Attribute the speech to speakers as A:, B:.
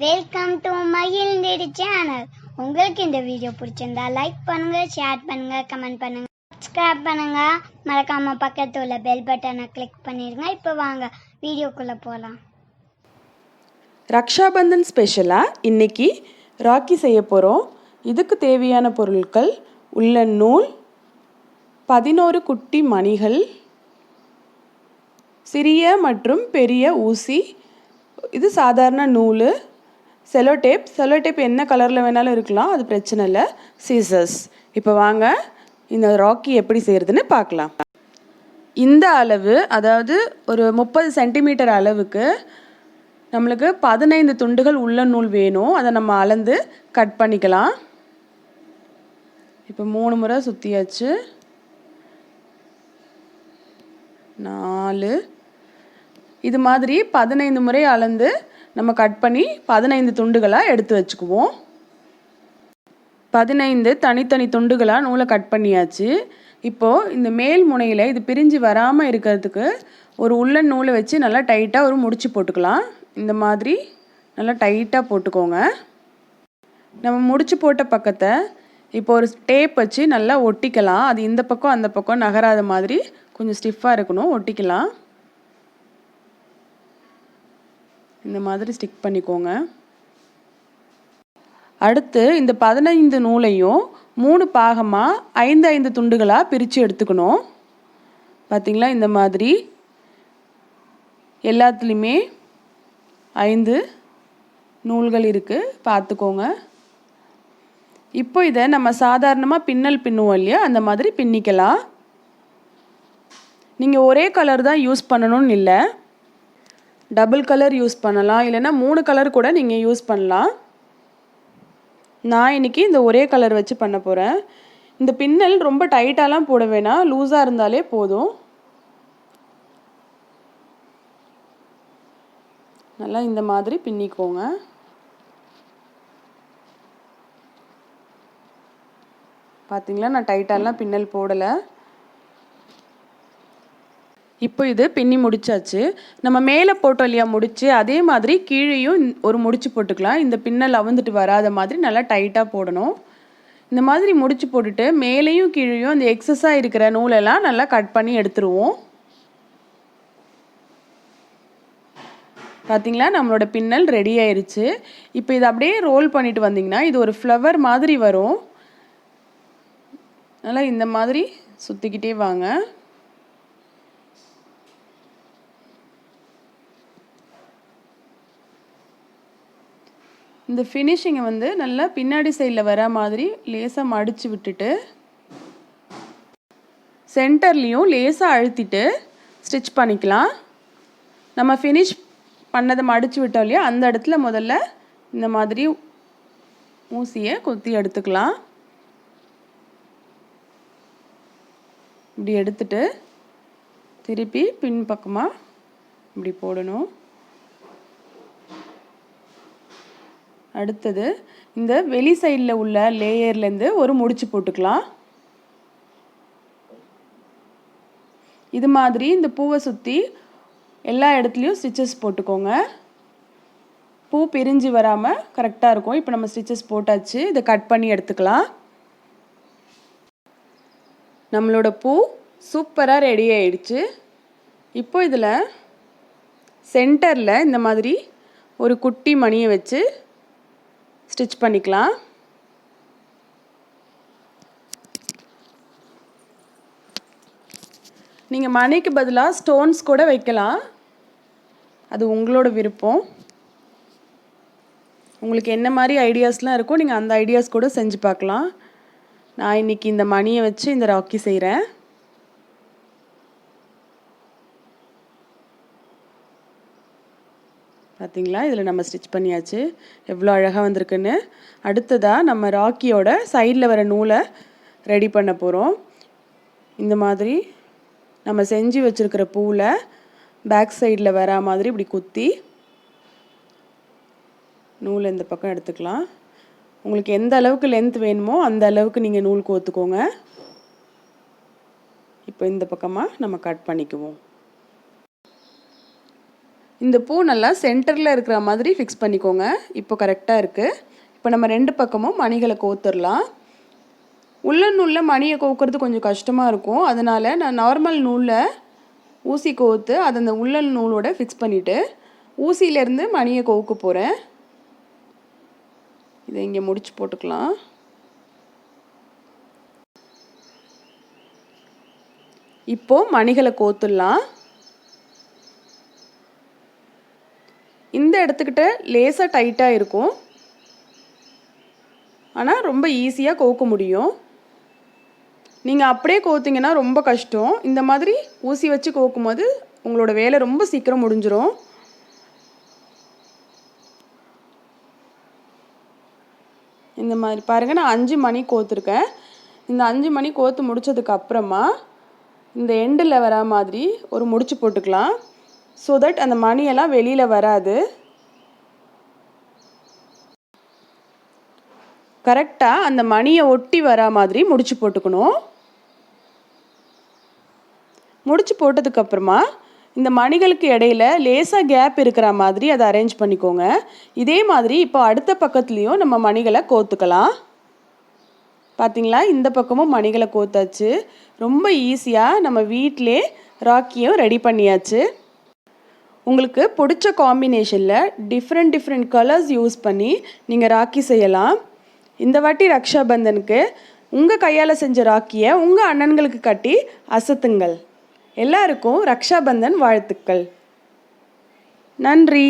A: Welcome to மகிழ்ந்தேடி channel. உங்களுக்கு இந்த video பிடிச்சிருந்தா லைக் பண்ணுங்க, ஷேர் பண்ணுங்க, கமெண்ட் பண்ணுங்க, சப்ஸ்கிரைப் பண்ணுங்க. மறக்காம பக்கத்துல உள்ள பெல் பட்டனை கிளிக் பண்ணிருங்க. இப்போ வாங்க வீடியோக்குள்ள போகலாம்.
B: ரக்ஷா பந்தன் ஸ்பெஷலாக இன்னைக்கு ராக்கி செய்ய போகிறோம். இதுக்கு தேவையான பொருட்கள் உல்லன் நூல், 11 குட்டி மணிகள், சிறிய மற்றும் பெரிய ஊசி, இது சாதாரண நூல், செல்லோடேப் என்ன கலரில் வேணாலும் இருக்கலாம், அது பிரச்சனை இல்லை, சீசர்ஸ். இப்போ வாங்க இந்த ராக்கி எப்படி செய்கிறதுன்னு பார்க்கலாம். இந்த அளவு, அதாவது ஒரு 30 சென்டிமீட்டர் அளவுக்கு நம்மளுக்கு 15 துண்டுகள் உள்ள நூல் வேணும். அதை நம்ம அளந்து கட் பண்ணிக்கலாம். இப்போ 3 முறை சுற்றியாச்சு. 4 இது மாதிரி 15 முறை அளந்து நம்ம கட் பண்ணி 15 துண்டுகளாக எடுத்து வச்சுக்குவோம். 15 தனித்தனி துண்டுகளாக நூலை கட் பண்ணியாச்சு. இப்போது இந்த மேல் முனையில் இது பிரிஞ்சு வராமல் இருக்கிறதுக்கு ஒரு உல்லன் நூலை வச்சு நல்லா டைட்டாக ஒரு முடிச்சு போட்டுக்கலாம். இந்த மாதிரி நல்லா டைட்டாக போட்டுக்கோங்க. நம்ம முடிச்சு போட்ட பக்கத்தை இப்போ ஒரு டேப் வச்சு நல்லா ஒட்டிக்கலாம். அது இந்த பக்கம் அந்த பக்கம் நகராத மாதிரி கொஞ்சம் ஸ்டிஃபாக இருக்கணும், ஒட்டிக்கலாம். இந்த மாதிரி ஸ்டிக் பண்ணிக்கோங்க. அடுத்து இந்த 15 நூலையும் 3 பாகமாக 5 துண்டுகளாக பிரித்து எடுத்துக்கணும். பார்த்திங்களா, இந்த மாதிரி எல்லாத்துலேயுமே 5 நூல்கள் இருக்குது, பார்த்துக்கோங்க. இப்போ இதை நம்ம சாதாரணமாக பின்னல் பின்னுவோம் இல்லையா, அந்த மாதிரி பின்னிக்கலாம். நீங்கள் ஒரே கலர் தான் யூஸ் பண்ணணும்னு இல்லை, டபுள் கலர் யூஸ் பண்ணலாம், இல்லைன்னா 3 கலர் கூட நீங்கள் யூஸ் பண்ணலாம். நான் இன்றைக்கி இந்த ஒரே கலர் வச்சு பண்ண போகிறேன். இந்த பின்னல் ரொம்ப டைட்டாலாம் போட வேணாம், லூஸாக இருந்தாலே போதும். நல்லா இந்த மாதிரி பின்னிக்கோங்க. பார்த்தீங்களா, நான் டைட்டாலாம் பின்னல் போடலை. இப்போ இது பின்னி முடிச்சாச்சு. நம்ம மேலே போட்டோம் இல்லையா முடிச்சு, அதே மாதிரி கீழேயும் ஒரு முடிச்சு போட்டுக்கலாம். இந்த பின்னல் அவுந்துட்டு வராத மாதிரி நல்லா டைட்டாக போடணும். இந்த மாதிரி முடிச்சு போட்டுட்டு மேலேயும் கீழேயும் இந்த எக்ஸஸாக இருக்கிற நூலெல்லாம் நல்லா கட் பண்ணி எடுத்துருவோம். பார்த்திங்களா, நம்மளோட பின்னல் ரெடி ஆயிடுச்சு. இப்போ இதை அப்படியே ரோல் பண்ணிட்டு வந்திங்கன்னா இது ஒரு ஃப்ளவர் மாதிரி வரும். நல்லா இந்த மாதிரி சுற்றிக்கிட்டே வாங்க. இந்த ஃபினிஷிங்கை வந்து நல்லா பின்னாடி சைடில் வர மாதிரி லேசாக மடித்து விட்டுட்டு சென்டர்லேயும் லேசாக அழுத்திட்டு ஸ்டிச் பண்ணிக்கலாம். நம்ம ஃபினிஷ் பண்ணதை மடித்து விட்டோம் இல்லையா, அந்த இடத்துல முதல்ல இந்த மாதிரி ஊசியை குத்தி எடுத்துக்கலாம். இப்படி எடுத்துட்டு திருப்பி பின் பக்கமாக இப்படி போடணும். அடுத்தது இந்த வெளி சைடில் உள்ள லேயர்லேருந்து ஒரு முடிச்சு போட்டுக்கலாம். இது மாதிரி இந்த பூவை சுற்றி எல்லா இடத்துலையும் ஸ்டிச்சஸ் போட்டுக்கோங்க. பூ பிரிஞ்சு வராமல் கரெக்டாக இருக்கும். இப்போ நம்ம ஸ்டிச்சஸ் போட்டாச்சு. இதை கட் பண்ணி எடுத்துக்கலாம். நம்மளோட பூ சூப்பராக ரெடி ஆயிடுச்சு. இப்போ இதில் சென்டரில் இந்த மாதிரி ஒரு குட்டி மணியை வச்சு ஸ்டிச் பண்ணிக்கலாம். நீங்கள் மணிக்கு பதிலாக ஸ்டோன்ஸ் கூட வைக்கலாம், அது உங்களோட விருப்பம். உங்களுக்கு என்ன மாதிரி ஐடியாஸ்லாம் இருக்கோ நீங்கள் அந்த ஐடியாஸ் கூட செஞ்சு பார்க்கலாம். நான் இன்றைக்கி இந்த மணியை வச்சு இந்த ராக்கி செய்கிறேன். பார்த்திங்களா, இதில் நம்ம ஸ்டிச் பண்ணியாச்சு. எவ்வளோ அழகாக வந்திருக்குன்னு. அடுத்ததாக நம்ம ராக்கியோட சைடில் வர நூலை ரெடி பண்ண போகிறோம். இந்த மாதிரி நம்ம செஞ்சு வச்சுருக்கிற பூவில் பேக் சைடில் வர மாதிரி இப்படி குத்தி நூலை இந்த பக்கம் எடுத்துக்கலாம். உங்களுக்கு எந்த அளவுக்கு லென்த் வேணுமோ அந்த அளவுக்கு நீங்கள் நூல் கோத்துக்கோங்க. இப்போ இந்த பக்கமாக நம்ம கட் பண்ணிக்குவோம். இந்த பூ நல்லா சென்டரில் இருக்கிற மாதிரி ஃபிக்ஸ் பண்ணிக்கோங்க. இப்போ கரெக்டாக இருக்குது. இப்போ நம்ம 2 பக்கமும் மணிகளை கோத்துடலாம். உள்ளன் நூலில் மணியை கோக்கிறது கொஞ்சம் கஷ்டமாக இருக்கும். அதனால் நான் நார்மல் நூலில் ஊசி கோத்து அதை அந்த உள்ளன் நூலோட ஃபிக்ஸ் பண்ணிவிட்டு ஊசியிலேருந்து மணியை கோக்க போகிறேன். இதை இங்கே முடிச்சு போட்டுக்கலாம். இப்போது மணிகளை கோத்துடலாம். இந்த இடத்துக்கிட்ட லேசாக டைட்டாக இருக்கும், ஆனால் ரொம்ப ஈஸியாக கோக்க முடியும். நீங்கள் அப்படியே கோத்திங்கன்னா ரொம்ப கஷ்டம். இந்த மாதிரி ஊசி வச்சு கோக்கும் போது உங்களோட வேலை ரொம்ப சீக்கிரம் முடிஞ்சிடும். இந்த மாதிரி பாருங்கள், நான் 5 மணி கோத்துருக்கேன். இந்த 5 மணி கோத்து முடித்ததுக்கு அப்புறமா இந்த எண்டில் வர மாதிரி ஒரு முடிச்சு போட்டுக்கலாம். ஸோ தட் அந்த மணியெல்லாம் வெளியில் வராது. கரெக்டாக அந்த மணியை ஒட்டி வர மாதிரி முடிச்சு போட்டுக்கணும். முடிச்சு போட்டதுக்கப்புறமா இந்த மணிகளுக்கு இடையில லேசாக கேப் இருக்கிற மாதிரி அதை அரேஞ்ச் பண்ணிக்கோங்க. இதே மாதிரி இப்போ அடுத்த பக்கத்துலேயும் நம்ம மணிகளை கோத்துக்கலாம். பார்த்திங்களா, இந்த பக்கமும் மணிகளை கோத்தாச்சு. ரொம்ப ஈஸியாக நம்ம வீட்டிலே ராக்கியும் ரெடி பண்ணியாச்சு. உங்களுக்கு பிடிச்ச காம்பினேஷனில் டிஃப்ரெண்ட் கலர்ஸ் யூஸ் பண்ணி நீங்கள் ராக்கி செய்யலாம். இந்த வாட்டி ரக்ஷா பந்தனுக்கு உங்கள் கையால் செஞ்ச ராக்கியை உங்கள் அண்ணன்களுக்கு கட்டி அசத்துங்கள். எல்லாருக்கும் ரக்ஷா பந்தன் வாழ்த்துக்கள். நன்றி.